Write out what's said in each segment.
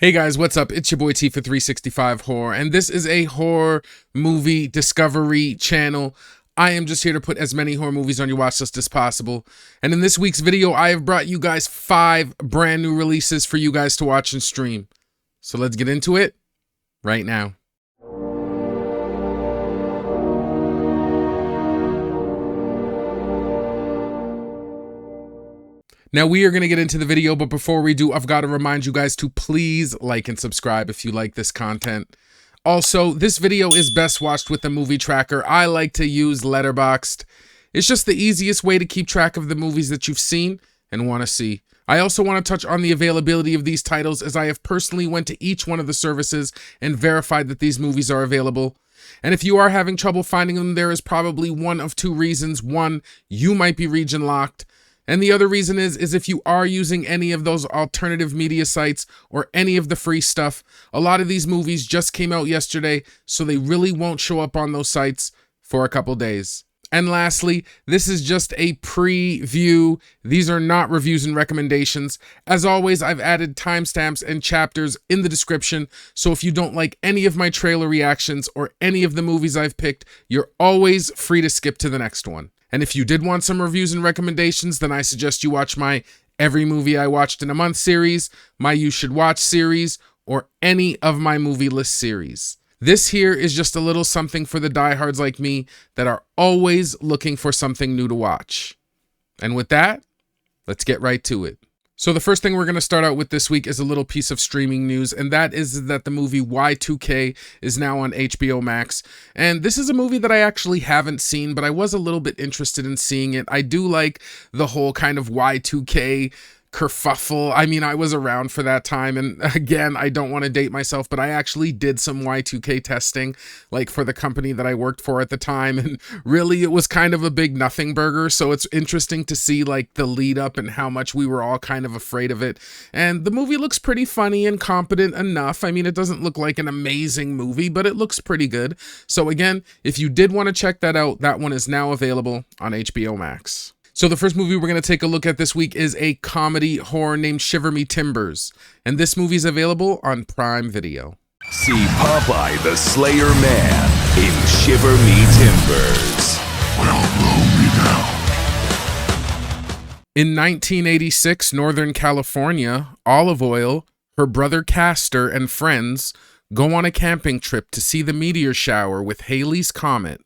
Hey guys, what's up? It's your boy T for 365 Horror, and this is a horror movie discovery channel. I am just here to put as many horror movies on your watch list as possible. And in this week's video, I have brought you guys 5 brand new releases for you guys to watch and stream. So let's get into it right now. Now we are going to get into the video, but before we do, I've got to remind you guys to please like and subscribe if you like this content. Also, this video is best watched with a movie tracker. I like to use Letterboxd. It's just the easiest way to keep track of the movies that you've seen and want to see. I also want to touch on the availability of these titles, as I have personally went to each one of the services and verified that these movies are available. And if you are having trouble finding them, there is probably one of 2 reasons. One, you might be region locked. And the other reason is if you are using any of those alternative media sites or any of the free stuff, a lot of these movies just came out yesterday, so they really won't show up on those sites for a couple days. And lastly, this is just a preview. These are not reviews and recommendations. As always, I've added timestamps and chapters in the description, so if you don't like any of my trailer reactions or any of the movies I've picked, you're always free to skip to the next one. And if you did want some reviews and recommendations, then I suggest you watch my Every Movie I Watched in a Month series, my You Should Watch series, or any of my movie list series. This here is just a little something for the diehards like me that are always looking for something new to watch. And with that, let's get right to it. So the first thing we're going to start out with this week is a little piece of streaming news, and that is that the movie Y2K is now on HBO Max. And this is a movie that I actually haven't seen, but I was a little bit interested in seeing it. I do like the whole kind of Y2K kerfuffle. I mean, I was around for that time, and again, I don't want to date myself, but I actually did some Y2K testing, like for the company that I worked for at the time, and really it was kind of a big nothing burger, so it's interesting to see like the lead up and how much we were all kind of afraid of it. And the movie looks pretty funny and competent enough. I mean, it doesn't look like an amazing movie, but it looks pretty good. So again, if you did want to check that out, that one is now available on HBO Max. So the first movie we're going to take a look at this week is a comedy horror named Shiver Me Timbers, and this movie is available on Prime Video. See Popeye the Slayer Man in Shiver Me Timbers. Well, blow me down. In 1986, Northern California, Olive Oyl, her brother Castor, and friends go on a camping trip to see the meteor shower with Halley's Comet.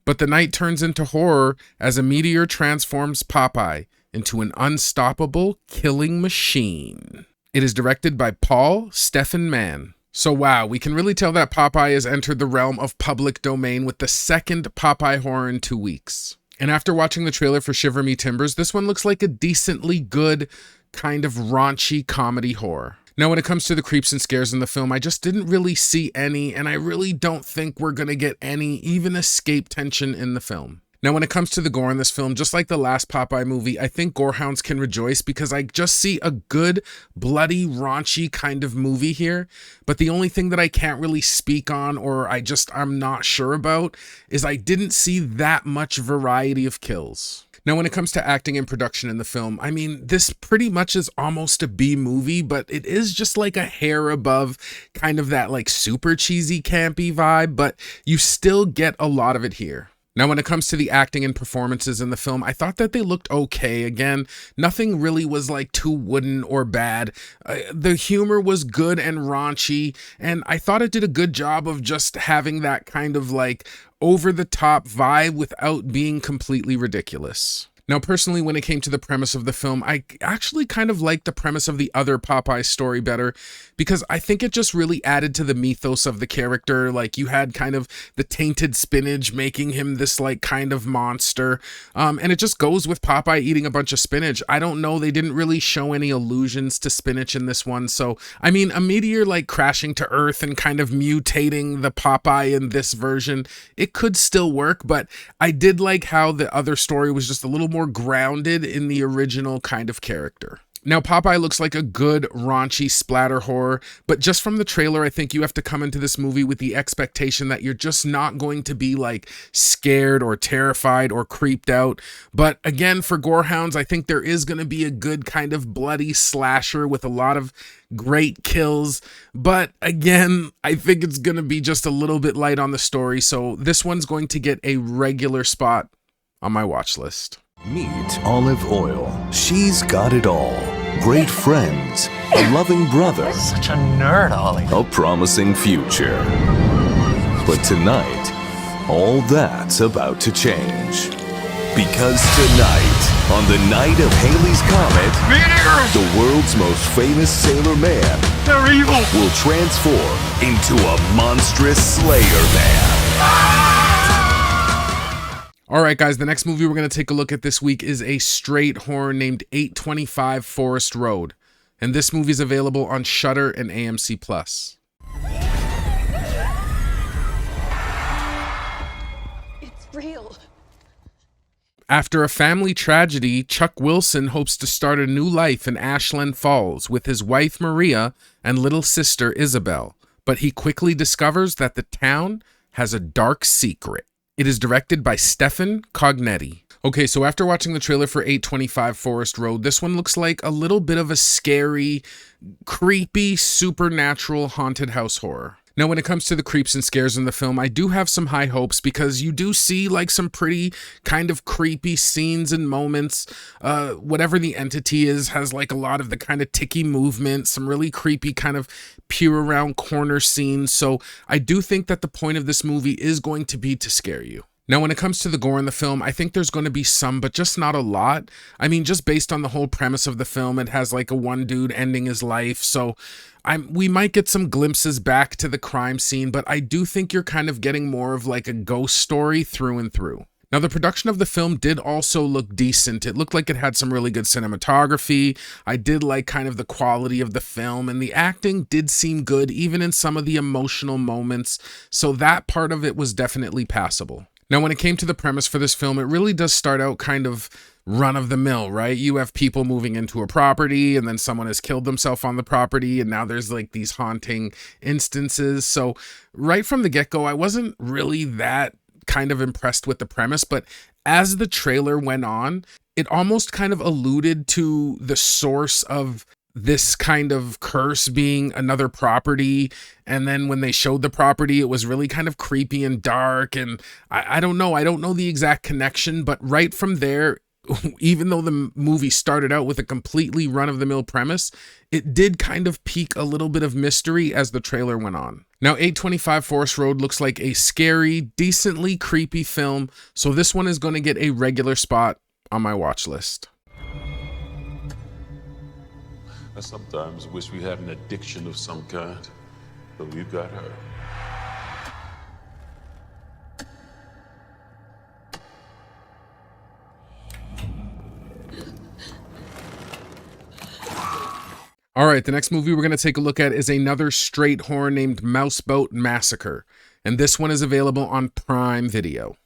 But the night turns into horror as a meteor transforms Popeye into an unstoppable killing machine. It is directed by Paul Stephen Mann. So wow, we can really tell that Popeye has entered the realm of public domain with the second Popeye horror in 2 weeks. And after watching the trailer for Shiver Me Timbers, this one looks like a decently good kind of raunchy comedy horror. Now, when it comes to the creeps and scares in the film, I just didn't really see any, and I really don't think we're gonna get any, even escape tension in the film. Now, when it comes to the gore in this film, just like the last Popeye movie, I think gorehounds can rejoice because I just see a good, bloody, raunchy kind of movie here. But the only thing that I can't really speak on, or I'm not sure about, is I didn't see that much variety of kills. Now, when it comes to acting and production in the film, I mean, this pretty much is almost a B movie, but it is just like a hair above kind of that like super cheesy campy vibe, but you still get a lot of it here. Now, when it comes to the acting and performances in the film, I thought that they looked okay. Again, nothing really was like too wooden or bad. The humor was good and raunchy, and I thought it did a good job of just having that kind of like over-the-top vibe without being completely ridiculous. Now, personally, when it came to the premise of the film, I actually kind of liked the premise of the other Popeye story better because I think it just really added to the mythos of the character. Like, you had kind of the tainted spinach making him this, like, kind of monster. And it just goes with Popeye eating a bunch of spinach. I don't know, they didn't really show any allusions to spinach in this one. So, I mean, a meteor, like, crashing to Earth and kind of mutating the Popeye in this version, it could still work, but I did like how the other story was just a little more grounded in the original kind of character. Now, Popeye looks like a good raunchy splatter horror, but just from the trailer, I think you have to come into this movie with the expectation that you're just not going to be like scared or terrified or creeped out. But again, for gorehounds, I think there is going to be a good kind of bloody slasher with a lot of great kills. But again, I think it's going to be just a little bit light on the story. So this one's going to get a regular spot on my watch list. Meet Olive Oil. She's got it all. Great friends, a loving brother, Such a nerd, Ollie. a promising future. But tonight, all that's about to change. Because tonight, on the night of Halley's Comet, the world's most famous sailor man, They're evil. will transform into a monstrous Slayer Man. All right, guys, the next movie we're going to take a look at this week is a straight horror named 825 Forest Road. And this movie is available on Shudder and AMC+. It's real. After a family tragedy, Chuck Wilson hopes to start a new life in Ashland Falls with his wife Maria and little sister Isabel. But he quickly discovers that the town has a dark secret. It is directed by Stefan Cognetti. Okay, so after watching the trailer for 825 Forest Road, this one looks like a little bit of a scary, creepy, supernatural haunted house horror. Now, when it comes to the creeps and scares in the film, I do have some high hopes because you do see like some pretty kind of creepy scenes and moments. Whatever the entity is has like a lot of the kind of ticky movement, some really creepy kind of peer around corner scenes. So I do think that the point of this movie is going to be to scare you. Now, when it comes to the gore in the film, I think there's going to be some, but just not a lot. I mean, just based on the whole premise of the film, it has like a one dude ending his life. So we might get some glimpses back to the crime scene, but I do think you're kind of getting more of like a ghost story through and through. Now, the production of the film did also look decent. It looked like it had some really good cinematography. I did like kind of the quality of the film, and the acting did seem good, even in some of the emotional moments. So that part of it was definitely passable. Now, when it came to the premise for this film, it really does start out kind of run-of-the-mill, right? You have people moving into a property, and then someone has killed themselves on the property, and now there's like these haunting instances. So right from the get-go, I wasn't really that kind of impressed with the premise, but as the trailer went on, it almost kind of alluded to the source of this kind of curse being another property. And then when they showed the property, it was really kind of creepy and dark. And I don't know the exact connection, but right from there, even though the movie started out with a completely run-of-the-mill premise, it did kind of pique a little bit of mystery as the trailer went on. Now, 825 Forest Road looks like a scary, decently creepy film, so this one is going to get a regular spot on my watch list. I sometimes wish we had an addiction of some kind, but we've got her. All right, the next movie we're going to take a look at is another straight horror named Mouseboat Massacre, and this one is available on Prime Video.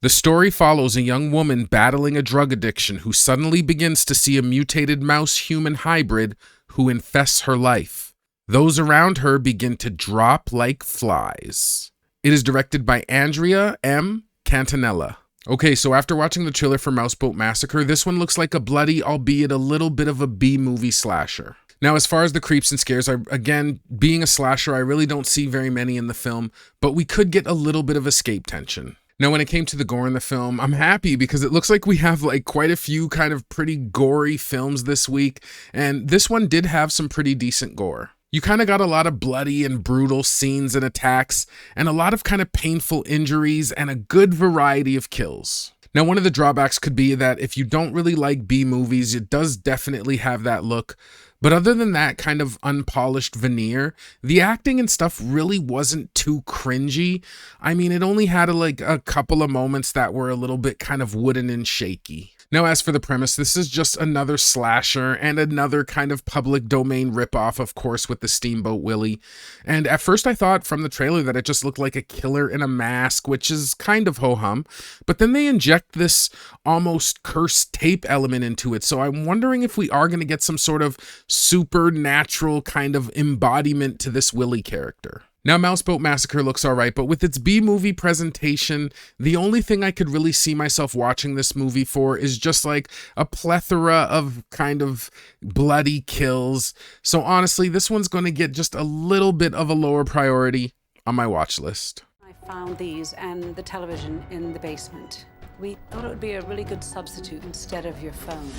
The story follows a young woman battling a drug addiction who suddenly begins to see a mutated mouse-human hybrid who infests her life. Those around her begin to drop like flies. It is directed by Andrea M. Cantanella. Okay, so after watching the trailer for Mouseboat Massacre, this one looks like a bloody, albeit a little bit of a B-movie slasher. Now, as far as the creeps and scares, again, being a slasher, I really don't see very many in the film, but we could get a little bit of escape tension. Now, when it came to the gore in the film, I'm happy because it looks like we have like quite a few kind of pretty gory films this week, and this one did have some pretty decent gore. You kind of got a lot of bloody and brutal scenes and attacks, and a lot of kind of painful injuries, and a good variety of kills. Now, one of the drawbacks could be that if you don't really like B movies, it does definitely have that look, But other than that kind of unpolished veneer, the acting and stuff really wasn't too cringy. I mean, it only had like a couple of moments that were a little bit kind of wooden and shaky. Now, as for the premise, this is just another slasher and another kind of public domain ripoff, of course, with the Steamboat Willie. And at first I thought from the trailer that it just looked like a killer in a mask, which is kind of ho-hum. But then they inject this almost cursed tape element into it. So I'm wondering if we are going to get some sort of supernatural kind of embodiment to this Willie character. Now, Mouseboat Massacre looks alright, but with its B-movie presentation, the only thing I could really see myself watching this movie for is just like a plethora of kind of bloody kills. So honestly, this one's going to get just a little bit of a lower priority on my watch list. I found these and the television in the basement. We thought it would be a really good substitute instead of your phone.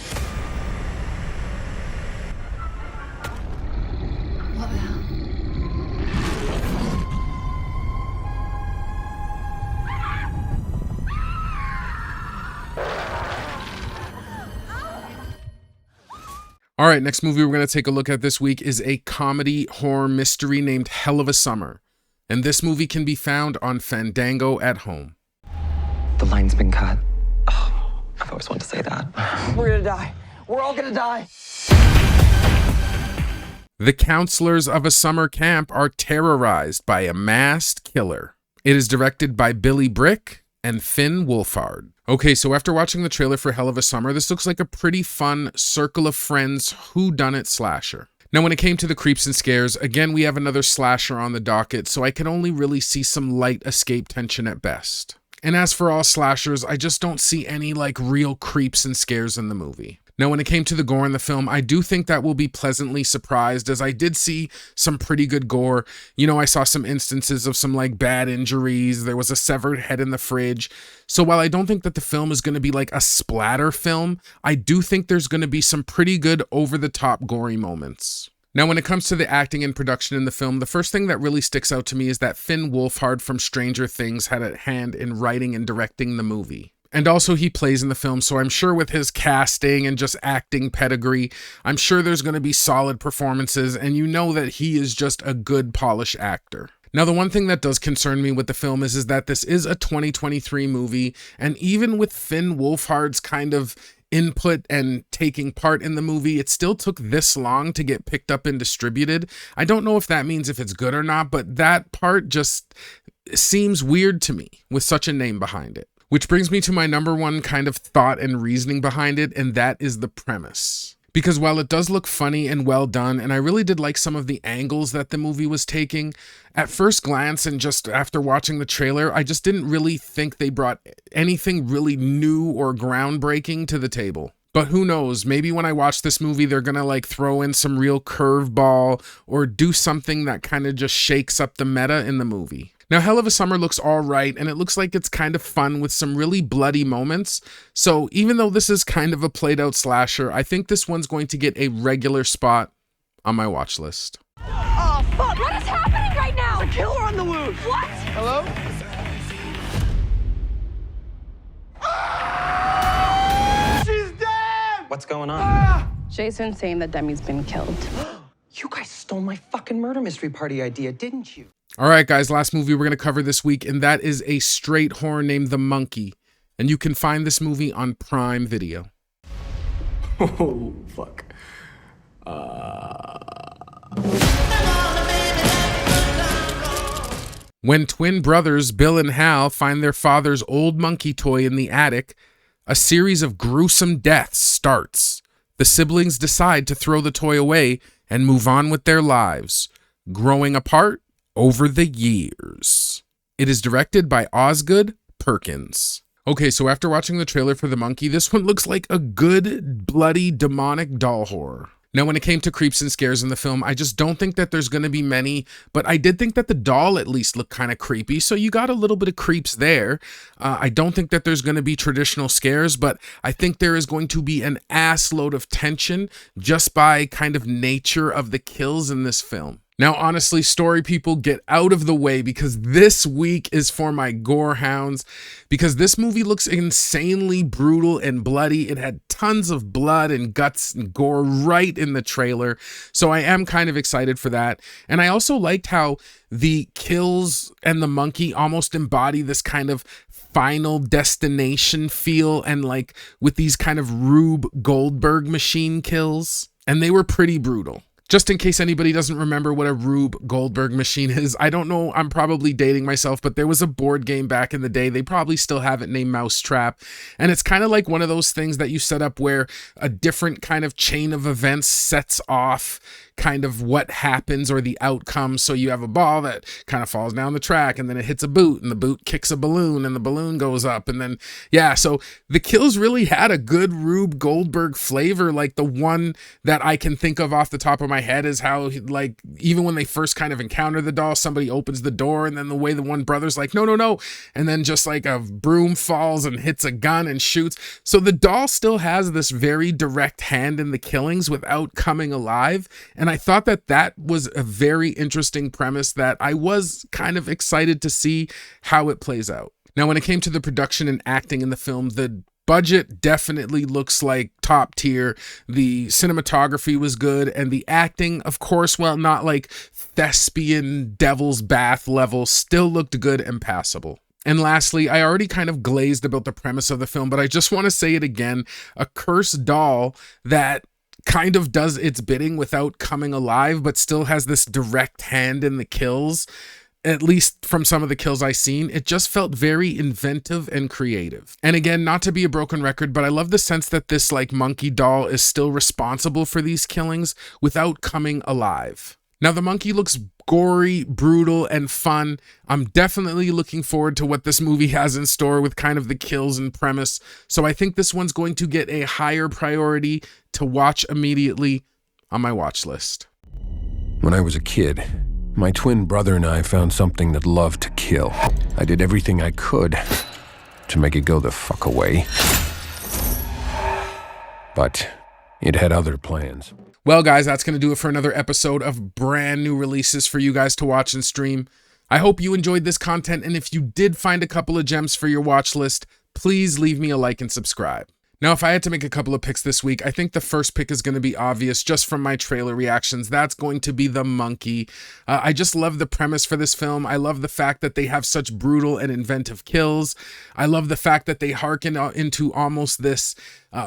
What the hell? All right, next movie we're going to take a look at this week is a comedy horror mystery named Hell of a Summer. And this movie can be found on Fandango at Home. The line's been cut. Oh, I've always wanted to say that. We're gonna die. We're all gonna die. The counselors of a summer camp are terrorized by a masked killer. It is directed by Billy Brick and Finn Wolfhard. Okay, so after watching the trailer for Hell of a Summer, this looks like a pretty fun circle of friends whodunit slasher. Now, when it came to the creeps and scares, again, we have another slasher on the docket, so I can only really see some light escape tension at best. And as for all slashers, I just don't see any like real creeps and scares in the movie. Now, when it came to the gore in the film, I do think that we'll be pleasantly surprised, as I did see some pretty good gore. You know, I saw some instances of some like bad injuries. There was a severed head in the fridge. So while I don't think that the film is going to be like a splatter film, I do think there's going to be some pretty good over-the-top gory moments. Now, when it comes to the acting and production in the film, the first thing that really sticks out to me is that Finn Wolfhard from Stranger Things had a hand in writing and directing the movie. And also he plays in the film, so I'm sure with his casting and just acting pedigree, I'm sure there's going to be solid performances, and you know that he is just a good polished actor. Now, the one thing that does concern me with the film is that this is a 2023 movie, and even with Finn Wolfhard's kind of input and taking part in the movie, it still took this long to get picked up and distributed. I don't know if that means if it's good or not, but that part just seems weird to me with such a name behind it. Which brings me to my number one kind of thought and reasoning behind it, and that is the premise. Because while it does look funny and well done, and I really did like some of the angles that the movie was taking, at first glance and just after watching the trailer, I just didn't really think they brought anything really new or groundbreaking to the table. But who knows, maybe when I watch this movie, they're gonna like throw in some real curveball or do something that kind of just shakes up the meta in the movie. Now, Hell of a Summer looks all right, and it looks like it's kind of fun with some really bloody moments. So even though this is kind of a played out slasher, I think this one's going to get a regular spot on my watch list. Oh, fuck! What is happening right now? A killer on the loose. What? Hello? She's dead! What's going on? Jason's saying that Demi's been killed. You guys stole my fucking murder mystery party idea, didn't you? All right, guys, last movie we're going to cover this week, and that is a straight horror named The Monkey. And you can find this movie on Prime Video. Oh, fuck. When twin brothers Bill and Hal find their father's old monkey toy in the attic, a series of gruesome deaths starts. The siblings decide to throw the toy away and move on with their lives, growing apart over the years. It is directed by Osgood Perkins. Okay, so after watching the trailer for The Monkey, this one looks like a good, bloody, demonic doll horror. Now, when it came to creeps and scares in the film, I just don't think that there's going to be many, but I did think that the doll at least looked kind of creepy, so you got a little bit of creeps there. I don't think that there's going to be traditional scares, but I think there is going to be an ass load of tension just by kind of nature of the kills in this film. Now, honestly, story people, get out of the way because this week is for my gore hounds, because this movie looks insanely brutal and bloody. It had tons of blood and guts and gore right in the trailer. So I am kind of excited for that. And I also liked how the kills and the monkey almost embody this kind of Final Destination feel, and like with these kind of Rube Goldberg machine kills. And they were pretty brutal. Just in case anybody doesn't remember what a Rube Goldberg machine is, I don't know, I'm probably dating myself, but there was a board game back in the day, they probably still have it, named Mousetrap, and it's kind of like one of those things that you set up where a different kind of chain of events sets off kind of what happens or the outcome. So you have a ball that kind of falls down the track, and then it hits a boot, and the boot kicks a balloon, and the balloon goes up, and then, yeah, so the kills really had a good Rube Goldberg flavor. Like the one that I can think of off the top of my head is how, like, even when they first kind of encounter the doll, somebody opens the door, and then the way the one brother's like, no, no, no, and then just like a broom falls and hits a gun and shoots. So the doll still has this very direct hand in the killings without coming alive, and I thought that that was a very interesting premise that I was kind of excited to see how it plays out. Now, when it came to the production and acting in the film, the budget definitely looks like top tier. The cinematography was good, and the acting, of course, well, not like thespian Devil's Bath level, still looked good and passable. And lastly, I already kind of glazed about the premise of the film, but I just want to say it again, a cursed doll that kind of does its bidding without coming alive, but still has this direct hand in the kills. At least from some of the kills I've seen, it just felt very inventive and creative. And again, not to be a broken record, but I love the sense that this like monkey doll is still responsible for these killings without coming alive. Now, the monkey looks gory, brutal, and fun. I'm definitely looking forward to what this movie has in store with kind of the kills and premise. So I think this one's going to get a higher priority to watch immediately on my watch list. When I was a kid, my twin brother and I found something that loved to kill. I did everything I could to make it go the fuck away. But it had other plans. Well, guys, that's going to do it for another episode of brand new releases for you guys to watch and stream. I hope you enjoyed this content, and if you did find a couple of gems for your watch list, please leave me a like and subscribe. Now, if I had to make a couple of picks this week, I think the first pick is going to be obvious just from my trailer reactions. That's going to be the monkey. I just love the premise for this film. I love the fact that they have such brutal and inventive kills. I love the fact that they hearken into almost this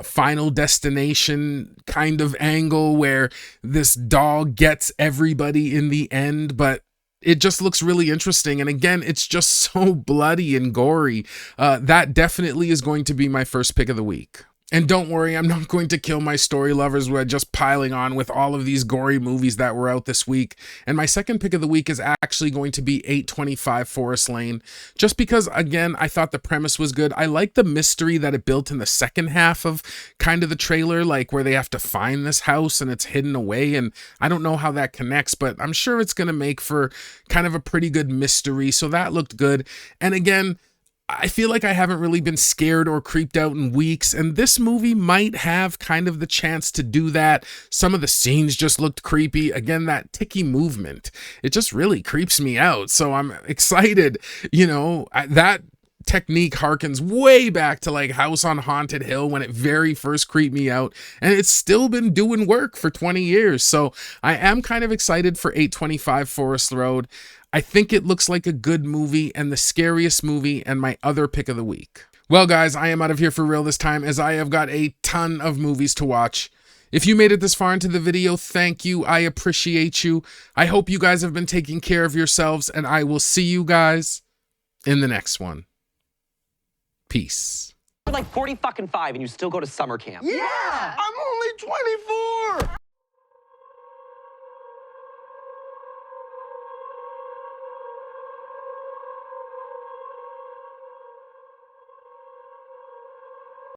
Final Destination kind of angle where this doll gets everybody in the end, but it just looks really interesting. And again, it's just so bloody and gory. That definitely is going to be my first pick of the week. And don't worry, I'm not going to kill my story lovers by just piling on with all of these gory movies that were out this week. And my second pick of the week is actually going to be 825 Forest Lane. Just because, again, I thought the premise was good. I like the mystery that it built in the second half of kind of the trailer, like where they have to find this house and it's hidden away. And I don't know how that connects, but I'm sure it's going to make for kind of a pretty good mystery. So that looked good. And again, I feel like I haven't really been scared or creeped out in weeks, and this movie might have kind of the chance to do that. Some of the scenes just looked creepy. Again, that ticky movement, it just really creeps me out. So I'm excited. You know, that technique harkens way back to like House on Haunted Hill when it very first creeped me out, and it's still been doing work for 20 years. So I am kind of excited for 825 Forest Road. I think it looks like a good movie and the scariest movie, and my other pick of the week. Well, guys, I am out of here for real this time, as I have got a ton of movies to watch. If you made it this far into the video, thank you. I appreciate you. I hope you guys have been taking care of yourselves, and I will see you guys in the next one. Peace. You're like 40 fucking 5 and you still go to summer camp. Yeah! I'm only 24!